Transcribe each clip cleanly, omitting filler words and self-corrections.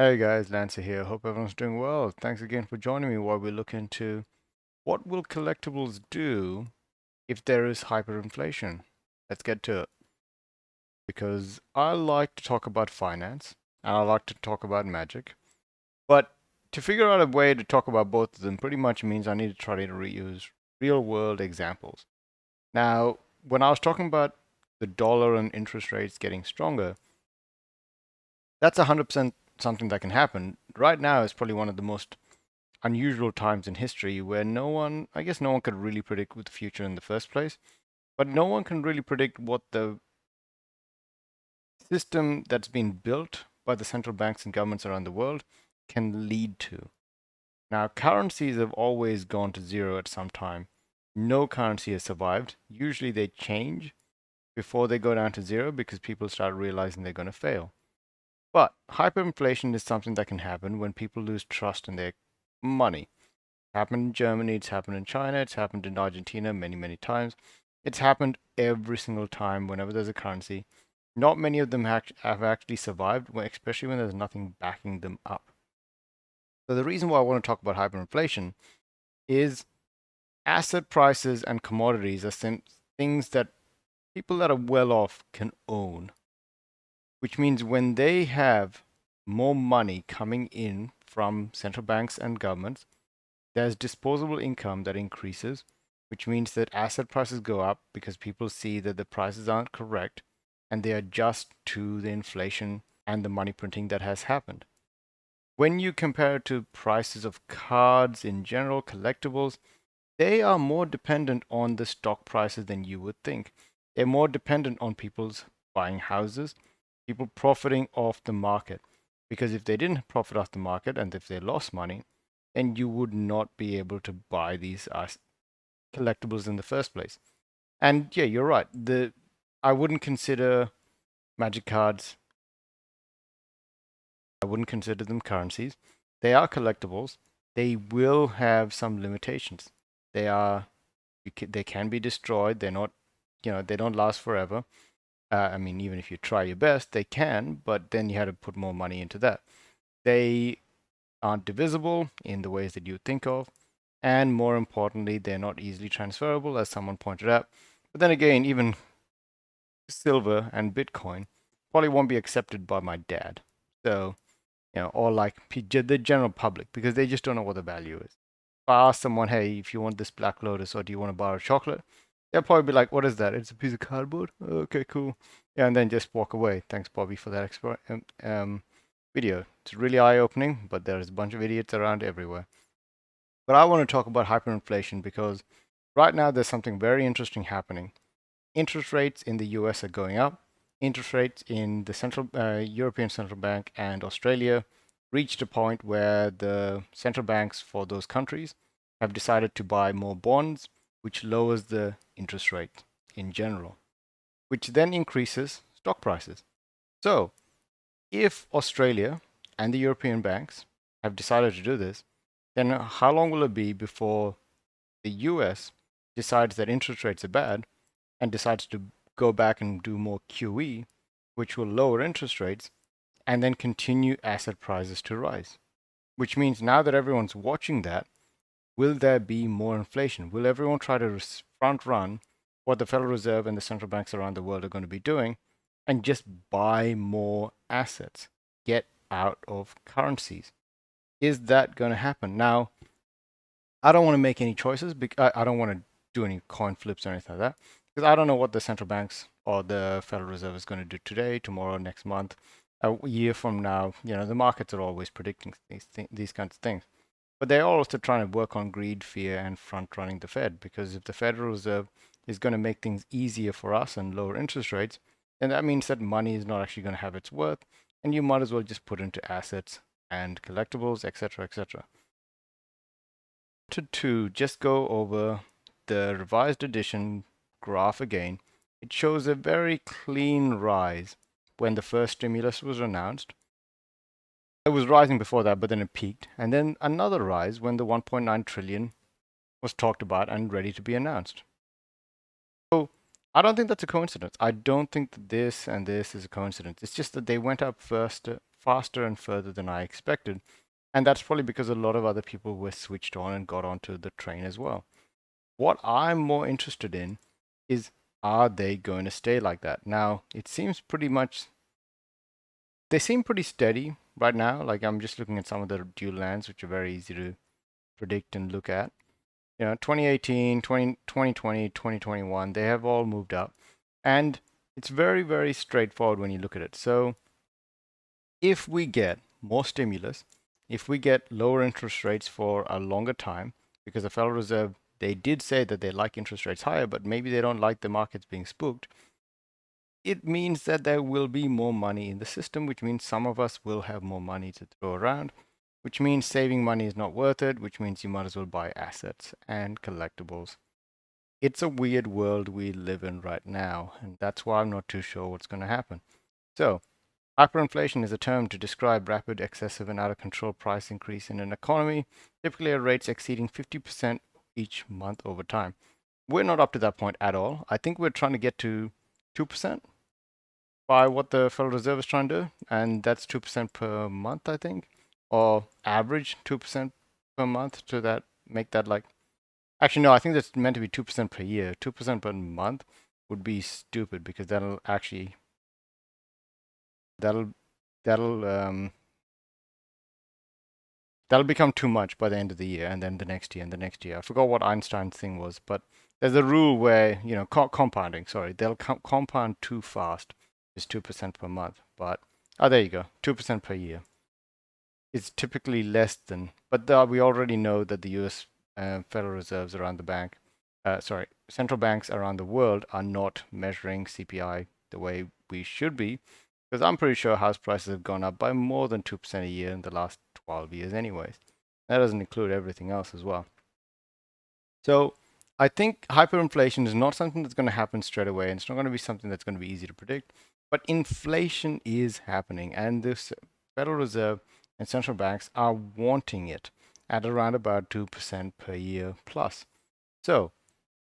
Hey guys, Lancer here. Hope everyone's doing well. Thanks again for joining me while we look into what will collectibles do if there is hyperinflation. Let's get to it. Because I like to talk about finance and I like to talk about magic. But to figure out a way to talk about both of them pretty much means I need to try to reuse real world examples. Now, when I was talking about the dollar and interest rates getting stronger, that's 100% something that can happen. Right now is probably one of the most unusual times in history where I guess no one could really predict the future in the first place, but no one can really predict what the system that's been built by the central banks and governments around the world can lead to. Now, currencies have always gone to zero at some time. No currency has survived. Usually they change before they go down to zero because people start realizing they're going to fail. But hyperinflation is something that can happen when people lose trust in their money. Happened in Germany, it's happened in China, it's happened in Argentina many, many times. It's happened every single time whenever there's a currency. Not many of them have actually survived, especially when there's nothing backing them up. So the reason why I want to talk about hyperinflation is asset prices and commodities are things that people that are well off can own, which means when they have more money coming in from central banks and governments, there's disposable income that increases, which means that asset prices go up because people see that the prices aren't correct and they adjust to the inflation and the money printing that has happened. When you compare it to prices of cards in general, collectibles, they are more dependent on the stock prices than you would think. They're more dependent on people's buying houses, people profiting off the market. Because if they didn't profit off the market and if they lost money, then you would not be able to buy these collectibles in the first place. And yeah, you're right. I wouldn't consider magic cards. I wouldn't consider them currencies. They are collectibles. They will have some limitations. They are they can be destroyed. They're not, they don't last forever. I mean, even if you try your best, they can, but then you had to put more money into that. They aren't divisible in the ways that you think of. And more importantly, they're not easily transferable, as someone pointed out. But then again, even silver and Bitcoin probably won't be accepted by my dad. So, or like the general public, because they just don't know what the value is. If I ask someone, hey, if you want this Black Lotus or do you want to buy a chocolate? They'll probably be like, what is that? It's a piece of cardboard? Okay, cool. Yeah, and then just walk away. Thanks, Bobby, for that video. It's really eye opening, but there's a bunch of idiots around everywhere. But I want to talk about hyperinflation because right now there's something very interesting happening. Interest rates in the US are going up. Interest rates in the European Central Bank and Australia reached a point where the central banks for those countries have decided to buy more bonds, which lowers the interest rate in general, which then increases stock prices. So, if Australia and the European banks have decided to do this, then how long will it be before the US decides that interest rates are bad and decides to go back and do more QE, which will lower interest rates and then continue asset prices to rise? Which means now that everyone's watching that, will there be more inflation? Will everyone try to front run what the Federal Reserve and the central banks around the world are going to be doing and just buy more assets, get out of currencies? Is that going to happen? Now, I don't want to make any choices. I don't want to do any coin flips or anything like that because I don't know what the central banks or the Federal Reserve is going to do today, tomorrow, next month, a year from now. The markets are always predicting these kinds of things. But they're also trying to work on greed, fear, and front running the Fed because if the Federal Reserve is going to make things easier for us and lower interest rates, then that means that money is not actually going to have its worth, and you might as well just put into assets and collectibles, etc., etc. To just go over the revised edition graph again, it shows a very clean rise when the first stimulus was announced. It was rising before that, but then it peaked, and then another rise when the 1.9 trillion was talked about and ready to be announced. So I don't think that's a coincidence. I don't think that this and this is a coincidence. It's just that they went up faster and further than I expected. And that's probably because a lot of other people were switched on and got onto the train as well. What I'm more interested in is, are they going to stay like that? Now, it seems pretty much, they seem pretty steady right now. Like I'm just looking at some of the dual lands, which are very easy to predict and look at. 2018, 2020, 2021, they have all moved up. And it's very, very straightforward when you look at it. So if we get more stimulus, if we get lower interest rates for a longer time, because the Federal Reserve, they did say that they like interest rates higher, but maybe they don't like the markets being spooked. It means that there will be more money in the system, which means some of us will have more money to throw around, which means saving money is not worth it, which means you might as well buy assets and collectibles. It's a weird world we live in right now, and that's why I'm not too sure what's going to happen. So, hyperinflation is a term to describe rapid, excessive, and out of control price increase in an economy, typically at rates exceeding 50% each month over time. We're not up to that point at all. I think we're trying to get to 2% by what the Federal Reserve is trying to do, and that's 2% per month, I think, or average 2% per month to that make that like. Actually, no, I think that's meant to be 2% per year. 2% per month would be stupid because that'll that'll um that'll become too much by the end of the year, and then the next year and the next year. I forgot what Einstein's thing was, but there's a rule where compounding. Sorry, they'll compound too fast. Is 2% per month, but there you go, 2% per year. It's typically less than, but we already know that the U.S. Federal Reserves around the central banks around the world are not measuring CPI the way we should be, because I'm pretty sure house prices have gone up by more than 2% a year in the last 12 years anyways. That doesn't include everything else as well. So I think hyperinflation is not something that's going to happen straight away, and it's not going to be something that's going to be easy to predict. But inflation is happening, and the Federal Reserve and central banks are wanting it at around about 2% per year plus. So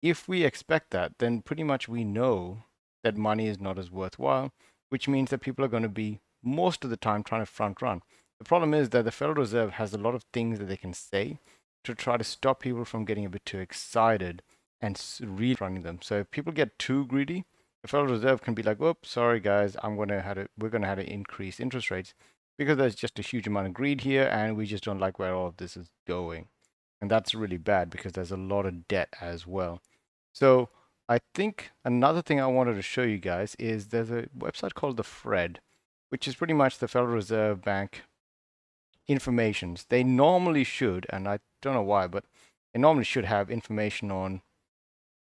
if we expect that, then pretty much we know that money is not as worthwhile, which means that people are going to be most of the time trying to front run. The problem is that the Federal Reserve has a lot of things that they can say to try to stop people from getting a bit too excited and really running them. So if people get too greedy, the Federal Reserve can be like, "Whoops, sorry guys, we're going to have to increase interest rates because there's just a huge amount of greed here, and we just don't like where all of this is going." And that's really bad because there's a lot of debt as well. So I think another thing I wanted to show you guys is there's a website called the Fred, which is pretty much the Federal Reserve Bank informations. They normally should, and I don't know why, but they normally should have information on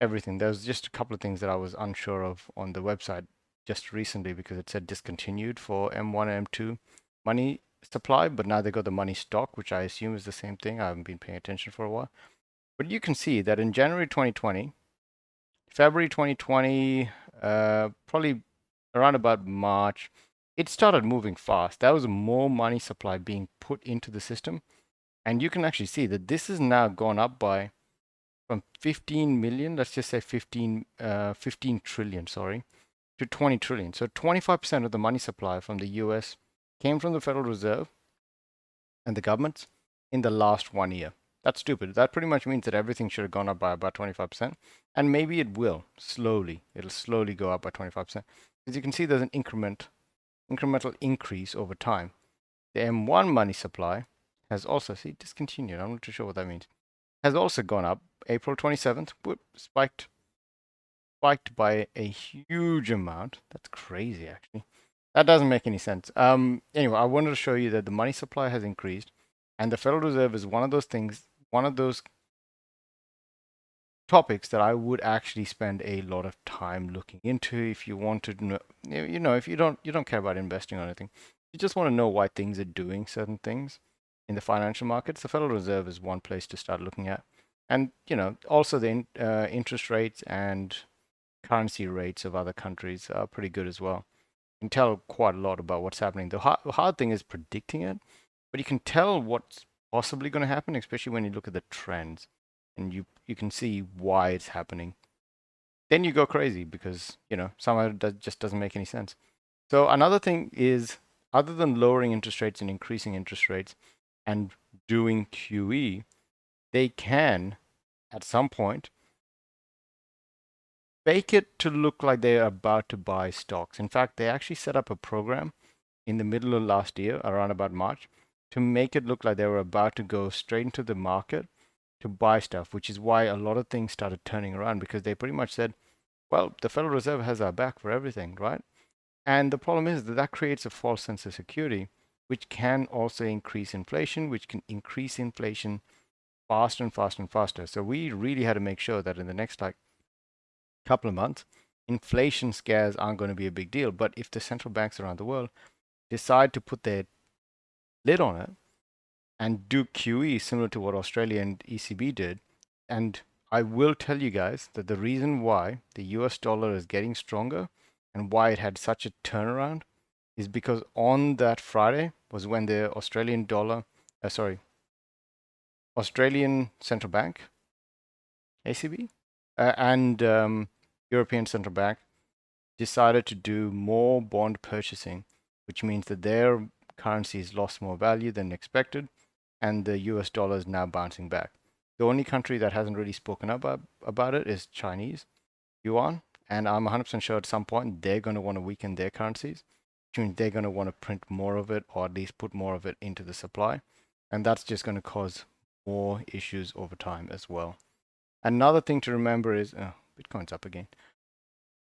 everything. There's just a couple of things that I was unsure of on the website just recently because it said discontinued for M1 and M2 money supply, but now they got the money stock, which I assume is the same thing. I haven't been paying attention for a while. But you can see that in January 2020, February 2020, probably around about March, it started moving fast. There was more money supply being put into the system. And you can actually see that this has now gone up by from 15 million, let's just say 15 trillion, sorry, to 20 trillion. So 25% of the money supply from the US came from the Federal Reserve and the governments in the last 1 year. That's stupid. That pretty much means that everything should have gone up by about 25%. And maybe it will slowly. It'll slowly go up by 25%. As you can see, there's an incremental increase over time. The M1 money supply has also, see, discontinued. I'm not too sure what that means. Has also gone up. April 27th, spiked by a huge amount. That's crazy, actually. That doesn't make any sense. Anyway, I wanted to show you that the money supply has increased, and the Federal Reserve is one of those things, one of those topics that I would actually spend a lot of time looking into if you want to know, if you don't care about investing or anything. You just want to know why things are doing certain things in the financial markets. The Federal Reserve is one place to start looking at. And, also the interest rates and currency rates of other countries are pretty good as well. You can tell quite a lot about what's happening. The hard thing is predicting it, but you can tell what's possibly going to happen, especially when you look at the trends and you can see why it's happening. Then you go crazy because, somehow it just doesn't make any sense. So another thing is other than lowering interest rates and increasing interest rates and doing QE, they can, at some point, fake it to look like they're about to buy stocks. In fact, they actually set up a program in the middle of last year, around about March, to make it look like they were about to go straight into the market to buy stuff, which is why a lot of things started turning around because they pretty much said, well, the Federal Reserve has our back for everything, right? And the problem is that that creates a false sense of security, which can also increase inflation, which can increase inflation faster and faster and faster. So we really had to make sure that in the next like couple of months, inflation scares aren't going to be a big deal. But if the central banks around the world decide to put their lid on it and do QE similar to what Australia and ECB did, and I will tell you guys that the reason why the US dollar is getting stronger and why it had such a turnaround is because on that Friday was when the Australian Central Bank, ACB, and European Central Bank decided to do more bond purchasing, which means that their currencies lost more value than expected, and the US dollar is now bouncing back. The only country that hasn't really spoken about it is Chinese yuan, and I'm 100% sure at some point they're going to want to weaken their currencies, which means they're going to want to print more of it or at least put more of it into the supply, and that's just going to cause more issues over time as well. Another thing to remember is Bitcoin's up again.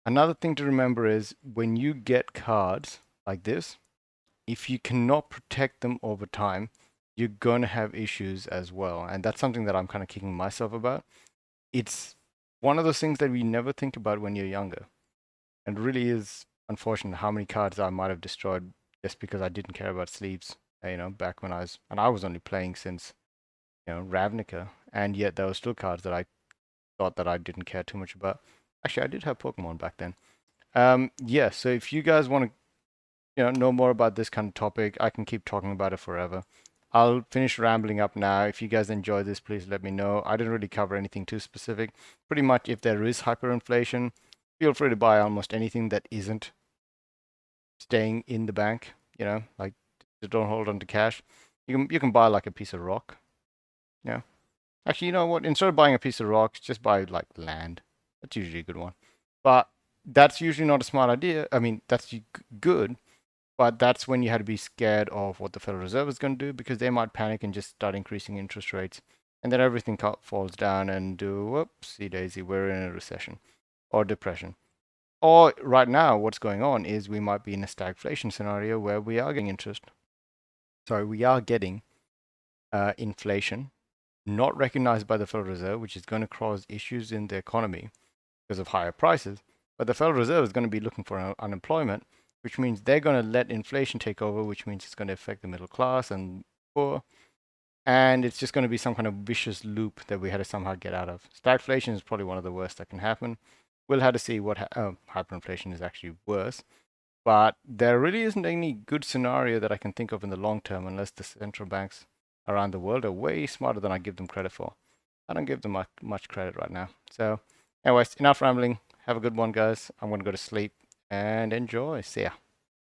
Another thing to remember is when you get cards like this, if you cannot protect them over time, you're going to have issues as well. And that's something that I'm kind of kicking myself about. It's one of those things that we never think about when you're younger. And it really is unfortunate how many cards I might have destroyed just because I didn't care about sleeves, back when I was only playing since, Ravnica. And yet there were still cards that I thought that I didn't care too much about. Actually, I did have Pokemon back then. Yeah, so if you guys want to know more about this kind of topic, I can keep talking about it forever. I'll finish rambling up now. If you guys enjoy this, please let me know. I didn't really cover anything too specific. Pretty much, if there is hyperinflation, feel free to buy almost anything that isn't staying in the bank. Like don't hold on to cash. You can buy like a piece of rock. Yeah. Actually, you know what? Instead of buying a piece of rock, just buy like land. That's usually a good one. But that's usually not a smart idea. I mean, that's good, but that's when you had to be scared of what the Federal Reserve is going to do because they might panic and just start increasing interest rates. And then everything falls down and whoopsie daisy, we're in a recession or depression. Or right now, what's going on is we might be in a stagflation scenario where we are getting inflation not recognized by the Federal Reserve, which is going to cause issues in the economy because of higher prices. But the Federal Reserve is going to be looking for unemployment, which means they're going to let inflation take over, which means it's going to affect the middle class and poor. And it's just going to be some kind of vicious loop that we had to somehow get out of. Stagflation is probably one of the worst that can happen. We'll have to see what hyperinflation is actually worse. But there really isn't any good scenario that I can think of in the long term unless the central banks around the world are way smarter than I give them credit for. I don't give them much credit right now. So, anyways, enough rambling. Have a good one, guys. I'm going to go to sleep and enjoy. See ya.